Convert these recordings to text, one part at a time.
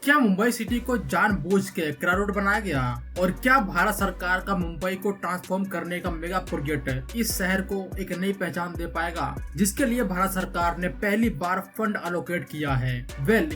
क्या मुंबई सिटी को जानबूझ के क्राउडेड बनाया गया? और क्या भारत सरकार का मुंबई को ट्रांसफॉर्म करने का मेगा प्रोजेक्ट इस शहर को एक नई पहचान दे पाएगा, जिसके लिए भारत सरकार ने पहली बार फंड अलोकेट किया है?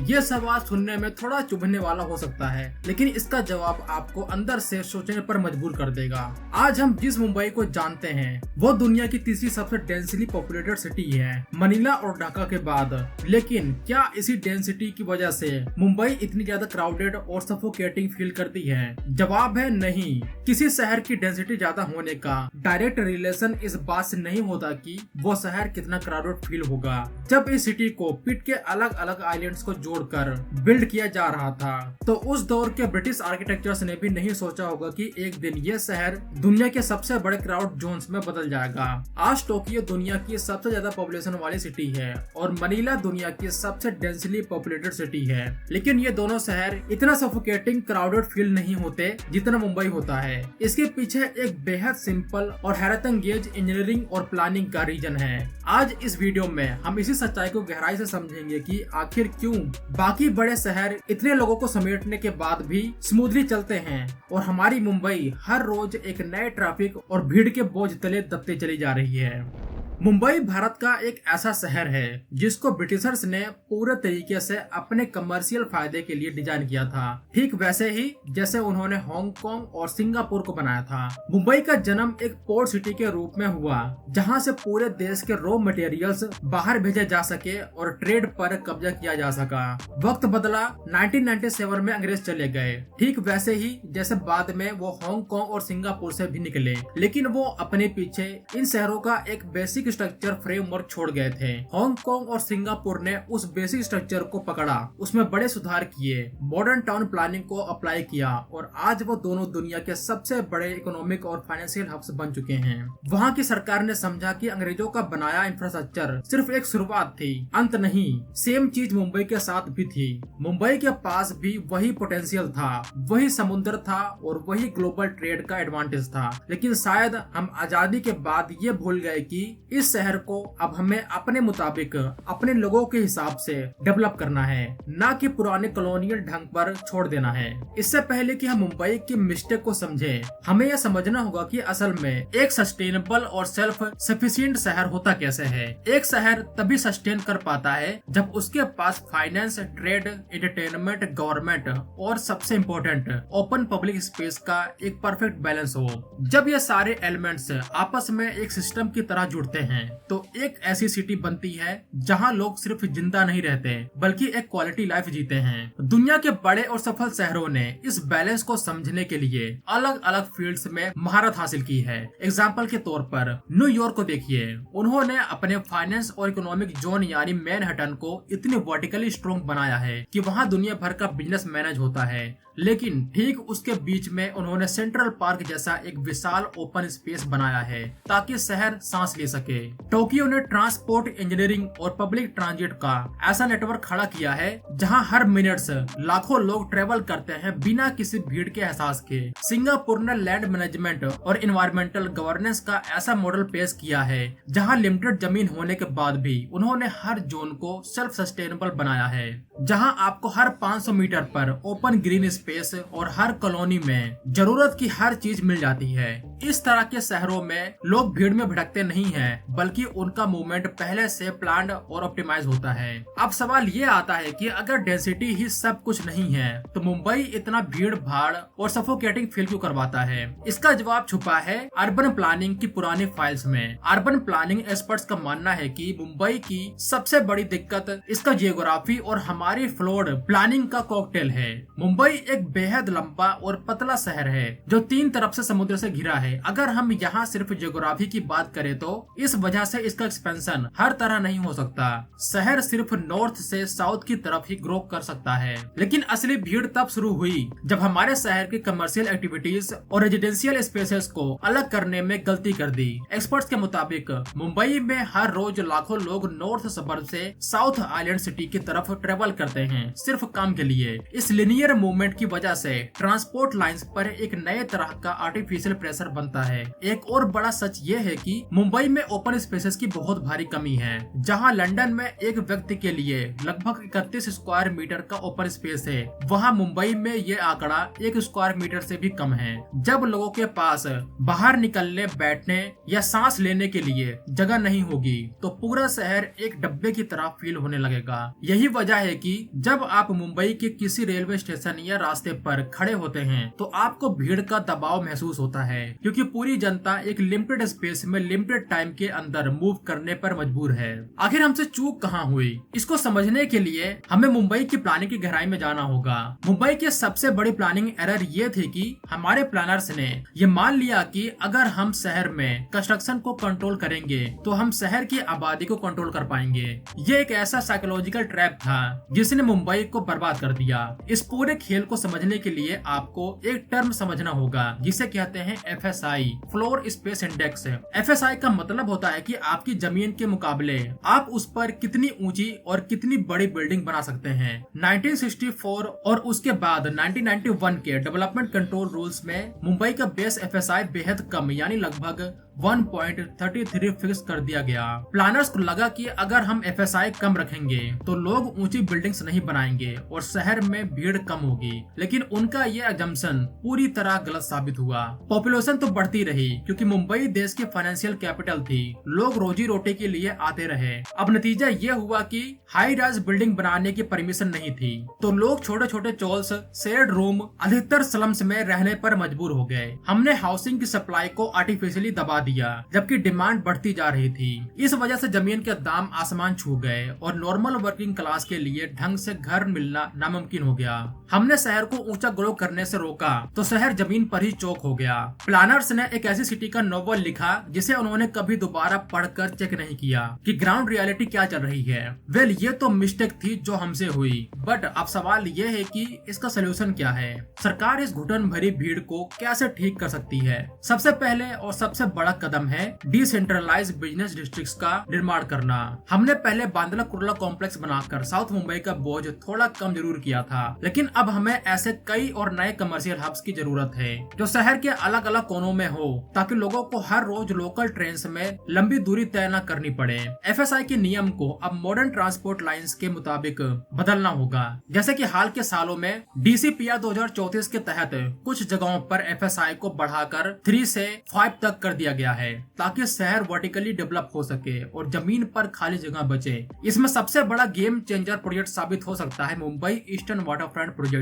ये सवाल सुनने में थोड़ा चुभने वाला हो सकता है, लेकिन इसका जवाब आपको अंदर से सोचने पर मजबूर कर देगा। आज हम जिस मुंबई को जानते हैं वो दुनिया की तीसरी सबसे डेंसली पॉपुलेटेड सिटी है, मनीला और ढाका के बाद। लेकिन क्या इसी डेंसिटी की वजह से मुंबई इतनी ज्यादा क्राउडेड और सफोकेटिंग फील करती है? जवाब है नहीं। किसी शहर की डेंसिटी ज्यादा होने का डायरेक्ट रिलेशन इस बात से नहीं होता कि वो शहर कितना क्राउडेड फील होगा। जब इस सिटी को पीट के अलग अलग आइलैंड्स को जोड़कर बिल्ड किया जा रहा था, तो उस दौर के ब्रिटिश आर्किटेक्चर्स ने भी नहीं सोचा होगा कि एक दिन ये शहर दुनिया के सबसे बड़े क्राउड जोन्स में बदल जाएगा। आज टोक्यो दुनिया की सबसे ज्यादा पॉपुलेशन वाली सिटी है और मनीला दुनिया की सबसे डेंसली पॉपुलेटेड सिटी है, लेकिन ये दोनों शहर इतना सफोकेटिंग क्राउडेड फील नहीं होते जितना मुंबई होता है। इसके पीछे एक बेहद सिंपल और हैरतअंगेज इंजीनियरिंग और प्लानिंग का रीजन है। आज इस वीडियो में हम इसी सच्चाई को गहराई से समझेंगे कि आखिर क्यों बाकी बड़े शहर इतने लोगों को समेटने के बाद भी स्मूथली चलते हैं और हमारी मुंबई हर रोज एक नए ट्रैफिक और भीड़ के बोझ तले दबते चली जा रही है। मुंबई भारत का एक ऐसा शहर है जिसको ब्रिटिशर्स ने पूरे तरीके से अपने कमर्शियल फायदे के लिए डिजाइन किया था, ठीक वैसे ही जैसे उन्होंने हांगकांग और सिंगापुर को बनाया था। मुंबई का जन्म एक पोर्ट सिटी के रूप में हुआ, जहां से पूरे देश के रॉ मटेरियल्स बाहर भेजे जा सके और ट्रेड पर कब्जा किया जा सका। वक्त बदला, 1997 में अंग्रेज चले गए, ठीक वैसे ही जैसे बाद में वो हांगकांग और सिंगापुर से भी निकले, लेकिन वो अपने पीछे इन शहरों का एक बेसिक स्ट्रक्चर फ्रेमवर्क छोड़ गए थे। हांगकांग और सिंगापुर ने उस बेसिक स्ट्रक्चर को पकड़ा, उसमें बड़े सुधार किए, मॉडर्न टाउन प्लानिंग को अप्लाई किया और आज वो दोनों दुनिया के सबसे बड़े इकोनॉमिक और फाइनेंशियल हब्स बन चुके हैं। वहाँ की सरकार ने समझा कि अंग्रेजों का बनाया इंफ्रास्ट्रक्चर सिर्फ एक शुरुआत थी, अंत नहीं। सेम चीज मुंबई के साथ भी थी। मुंबई के पास भी वही पोटेंशियल था, वही समुद्र था और वही ग्लोबल ट्रेड का एडवांटेज था, लेकिन शायद हम आजादी के बाद ये भूल गए कि इस शहर को अब हमें अपने मुताबिक अपने लोगों के हिसाब से डेवलप करना है, ना कि पुराने कॉलोनियल ढंग पर छोड़ देना है। इससे पहले कि हम मुंबई की मिस्टेक को समझें, हमें यह समझना होगा कि असल में एक सस्टेनेबल और सेल्फ सफिशिएंट शहर होता कैसे है। एक शहर तभी सस्टेन कर पाता है जब उसके पास फाइनेंस, ट्रेड, एंटरटेनमेंट, गवर्नमेंट और सबसे इम्पोर्टेंट ओपन पब्लिक स्पेस का एक परफेक्ट बैलेंस हो। जब ये सारे एलिमेंट्स आपस में एक सिस्टम की तरह जुड़ते हैं तो एक ऐसी सिटी बनती है जहां लोग सिर्फ जिंदा नहीं रहते बल्कि एक क्वालिटी लाइफ जीते हैं। दुनिया के बड़े और सफल शहरों ने इस बैलेंस को समझने के लिए अलग अलग फील्ड्स में महारत हासिल की है। एग्जांपल के तौर पर न्यूयॉर्क को देखिए, उन्होंने अपने फाइनेंस और इकोनॉमिक जोन यानी मैनहट्टन को इतनी वर्टिकली स्ट्रॉन्ग बनाया है कि वहां दुनिया भर का बिजनेस मैनेज होता है, लेकिन ठीक उसके बीच में उन्होंने सेंट्रल पार्क जैसा एक विशाल ओपन स्पेस बनाया है ताकि शहर सांस ले सके। टोक्यो ने ट्रांसपोर्ट, इंजीनियरिंग और पब्लिक ट्रांजिट का ऐसा नेटवर्क खड़ा किया है जहां हर मिनट्स लाखों लोग ट्रेवल करते हैं बिना किसी भीड़ के एहसास के। सिंगापुर ने लैंड मैनेजमेंट और इन्वायरमेंटल गवर्नेंस का ऐसा मॉडल पेश किया है जहां लिमिटेड जमीन होने के बाद भी उन्होंने हर जोन को सेल्फ सस्टेनेबल बनाया है, जहां आपको हर 500 मीटर पर ओपन ग्रीन स्पेस और हर कॉलोनी में जरूरत की हर चीज मिल जाती है। इस तरह के शहरों में लोग भीड़ में भटकते नहीं हैं, बल्कि उनका मूवमेंट पहले से प्लान्ड और ऑप्टिमाइज होता है। अब सवाल ये आता है कि अगर डेंसिटी ही सब कुछ नहीं है तो मुंबई इतना भीड़ भाड़ और सफोकेटिंग फील क्यों करवाता है? इसका जवाब छुपा है अर्बन प्लानिंग की पुरानी फाइल्स में। अर्बन प्लानिंग एक्सपर्ट्स का मानना है कि मुंबई की सबसे बड़ी दिक्कत इसका जियोग्राफी और हमारी फ्लोड प्लानिंग का कॉकटेल है। मुंबई एक बेहद लंबा और पतला शहर है जो 3 तरफ से समुद्र से घिरा है। अगर हम यहाँ सिर्फ जियोग्राफी की बात करें तो इस वजह से इसका एक्सपेंशन हर तरह नहीं हो सकता। शहर सिर्फ नॉर्थ से साउथ की तरफ ही ग्रो कर सकता है, लेकिन असली भीड़ तब शुरू हुई जब हमारे शहर की कमर्शियल एक्टिविटीज और रेजिडेंशियल स्पेसेस को अलग करने में गलती कर दी। एक्सपर्ट्स के मुताबिक मुंबई में हर रोज लाखों लोग नॉर्थ सबर्ब से साउथ आइलैंड सिटी की तरफ ट्रेवल करते हैं सिर्फ काम के लिए। इस लिनियर मूवमेंट की वजह से ट्रांसपोर्ट लाइंस पर एक नए तरह का आर्टिफिशियल प्रेशर बनता है। एक और बड़ा सच ये है कि मुंबई में ओपन स्पेसेस की बहुत भारी कमी है। जहां लंदन में एक व्यक्ति के लिए लगभग 31 स्क्वायर मीटर का ओपन स्पेस है, वहां मुंबई में ये आंकड़ा 1 स्क्वायर मीटर से भी कम है। जब लोगों के पास बाहर निकलने, बैठने या सांस लेने के लिए जगह नहीं होगी तो पूरा शहर एक डब्बे की तरह फील होने लगेगा। यही वजह है कि जब आप मुंबई के किसी रेलवे स्टेशन या रास्ते पर खड़े होते हैं तो आपको भीड़ का दबाव महसूस होता है, क्योंकि पूरी जनता एक लिमिटेड स्पेस में लिमिटेड टाइम के अंदर मूव करने पर मजबूर है। आखिर हमसे चूक कहाँ हुई, इसको समझने के लिए हमें मुंबई की प्लानिंग की गहराई में जाना होगा। मुंबई की सबसे बड़ी प्लानिंग एरर ये थी कि हमारे प्लानर्स ने ये मान लिया कि अगर हम शहर में कंस्ट्रक्शन को कंट्रोल करेंगे तो हम शहर की आबादी को कंट्रोल कर पाएंगे। ये एक ऐसा साइकोलॉजिकल ट्रैप था जिसने मुंबई को बर्बाद कर दिया। इस पूरे खेल को समझने के लिए आपको एक टर्म समझना होगा जिसे कहते हैं FSI, floor space index. FSI का मतलब होता है कि आपकी जमीन के मुकाबले आप उस पर कितनी ऊंची और कितनी बड़ी बिल्डिंग बना सकते हैं। 1964 और उसके बाद 1991 के डेवलपमेंट कंट्रोल रूल्स में मुंबई का बेस FSI बेहद कम यानी लगभग 1.33 फिक्स कर दिया गया। प्लानर्स को लगा कि अगर हम FSI कम रखेंगे तो लोग ऊंची बिल्डिंग्स नहीं बनाएंगे और शहर में भीड़ कम होगी, लेकिन उनका ये अजम्पशन पूरी तरह गलत साबित हुआ। पॉपुलेशन तो बढ़ती रही क्योंकि मुंबई देश की फाइनेंशियल कैपिटल थी, लोग रोजी रोटी के लिए आते रहे। अब नतीजा ये हुआ कि हाई राइज बिल्डिंग बनाने की परमिशन नहीं थी, तो लोग छोटे छोटे चॉल्स, शेयर्ड रूम, अधिकतर स्लम्स में रहने पर मजबूर हो गए। हमने हाउसिंग की सप्लाई को आर्टिफिशियली दबा दिया जबकि डिमांड बढ़ती जा रही थी। इस वजह से जमीन के दाम आसमान छू गए और नॉर्मल वर्किंग क्लास के लिए ढंग से घर मिलना नामुमकिन हो गया। हमने शहर को ऊंचा ग्रो करने से रोका तो शहर जमीन पर ही चौक हो गया। प्लानर्स ने एक ऐसी सिटी का नोवेल लिखा जिसे उन्होंने कभी दोबारा पढ़कर चेक नहीं किया कि ग्राउंड रियलिटी क्या चल रही है। वेल, ये तो मिस्टेक थी जो हमसे हुई, बट अब सवाल ये है कि इसका सोल्यूशन क्या है। सरकार इस घुटन भरी भीड़ को कैसे ठीक कर सकती है। सबसे पहले और सबसे बड़ा कदम है डिसेंट्रलाइज बिजनेस डिस्ट्रिक्ट्स का निर्माण करना। हमने पहले बांद्रा कुर्ला कॉम्प्लेक्स बनाकर साउथ मुंबई का बोझ थोड़ा कम जरूर किया था, लेकिन अब हमें ऐसे कई और नए कमर्शियल हब्स की जरूरत है जो शहर के अलग अलग कोनों में हो, ताकि लोगों को हर रोज लोकल ट्रेन में लंबी दूरी तय न करनी पड़े। FSI के नियम को अब मॉडर्न ट्रांसपोर्ट लाइन्स के मुताबिक बदलना होगा। जैसे कि हाल के सालों में DCPR 2034 के तहत कुछ जगहों पर FSI को बढ़ाकर 3 से 5 तक कर दिया गया है, ताकि शहर वर्टिकली डेवलप हो सके और जमीन पर खाली जगह बचे। इसमें सबसे बड़ा गेम चेंजर प्रोजेक्ट साबित हो सकता है मुंबई ईस्टर्न वाटरफ्रंट प्रोजेक्ट।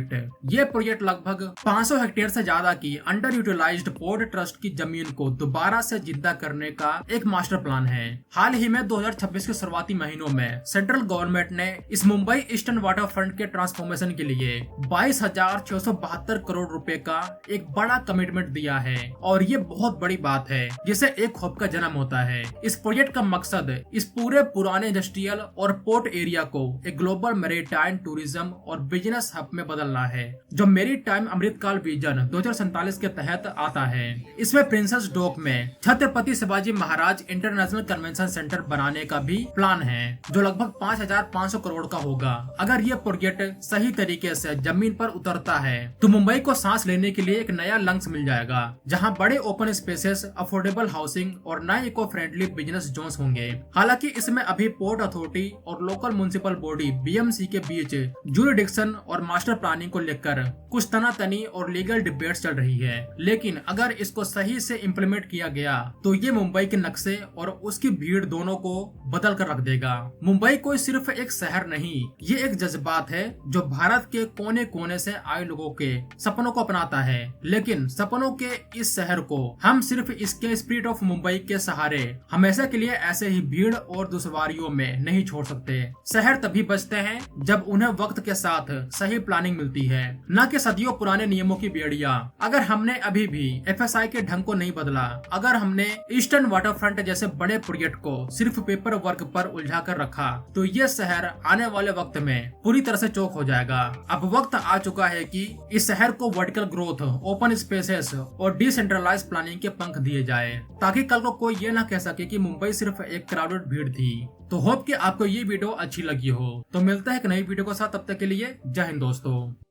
ये प्रोजेक्ट लगभग 500 हेक्टेयर से ज्यादा की अंडर यूटिलाइज्ड पोर्ट ट्रस्ट की जमीन को दोबारा से जिंदा करने का एक मास्टर प्लान है। हाल ही में 2026 के शुरुआती महीनों में सेंट्रल गवर्नमेंट ने इस मुंबई ईस्टर्न वाटरफ्रंट के ट्रांसफॉर्मेशन के लिए 22,672 करोड़ रुपए का एक बड़ा कमिटमेंट दिया है, और ये बहुत बड़ी बात है जिसे एक होप का जन्म होता है। इस प्रोजेक्ट का मकसद इस पूरे पुराने इंडस्ट्रियल और पोर्ट एरिया को एक ग्लोबल मैरीटाइम टूरिज्म और बिजनेस हब में बदलना है, जो मैरीटाइम अमृतकाल विजन 2047 के तहत आता है। इसमें प्रिंसेस डॉक में Chhatrapati Shivaji Maharaj international convention centre बनाने का भी प्लान है, जो लगभग 5,500 करोड़ का होगा। अगर ये प्रोजेक्ट सही तरीके से जमीन पर उतरता है तो मुंबई को सांस लेने के लिए एक नया लंग्स मिल जाएगा, जहाँ बड़े ओपन स्पेसेस, अफोर्डेबल हाउसिंग और नए इको फ्रेंडली बिजनेस जोन्स होंगे। हालांकि इसमें अभी पोर्ट अथॉरिटी और लोकल म्युनिसिपल बॉडी BMC के बीच ज्यूरिडिक्शन और मास्टर प्लानिंग को लेकर कुछ तनातनी और लीगल डिबेट्स चल रही है, लेकिन अगर इसको सही से इम्प्लीमेंट किया गया तो ये मुंबई के नक्शे और उसकी भीड़ दोनों को बदल कर रख देगा। मुंबई कोई सिर्फ एक शहर नहीं, ये एक जज्बात है जो भारत के कोने कोने से आए लोगों के सपनों को अपनाता है। लेकिन सपनों के इस शहर को हम सिर्फ इसके स्पिरिट ऑफ मुंबई के सहारे हमेशा के लिए ऐसे ही भीड़ और दुश्वारियों में नहीं छोड़ सकते। शहर तभी बचते हैं जब उन्हें वक्त के साथ सही प्लानिंग मिलती है, न कि सदियों पुराने नियमों की बेड़ियां। अगर हमने अभी भी FSI के ढंग को नहीं बदला, अगर हमने ईस्टर्न वाटरफ्रंट जैसे बड़े प्रोजेक्ट को सिर्फ पेपर वर्क पर उलझा कर रखा, तो ये शहर आने वाले वक्त में पूरी तरह से चौक हो जाएगा। अब वक्त आ चुका है कि इस शहर को वर्टिकल ग्रोथ, ओपन स्पेसेस और डिसेंट्रलाइज प्लानिंग के पंख दिए जाए, ताकि कल को कोई ये ना कह सके कि मुंबई सिर्फ एक क्राउडेड भीड़ थी। तो होप कि आपको ये वीडियो अच्छी लगी हो। तो मिलता है एक नई वीडियो के साथ, तब तक के लिए जय हिंद दोस्तों।